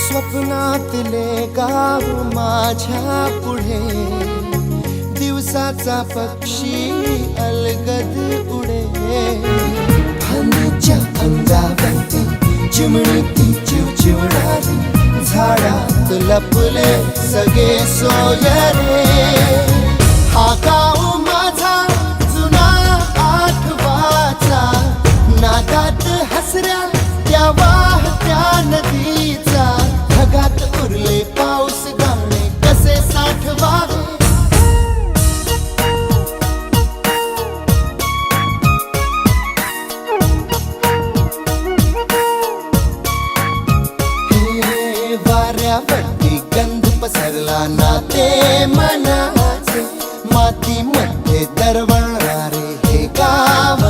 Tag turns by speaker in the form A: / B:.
A: स्वप्नातले गाव माझ्या पुढे, दिवसाचा पक्षी अलगद उडे. फांदीच्या अंगावरती चिमणीती चिवचिवणारी, झाडात लपले सगळे सोयरे. हा गाव माझा जुना आठवाचा, नादात हसऱ्या त्या वाहत्या नदीचा. ढगात उरले पाऊस गाणे कसे साठवावे. हे वाऱ्यावरती गंध पसरला ना ते मनाचे, मातीमध्ये दरवळणारे हे गाव.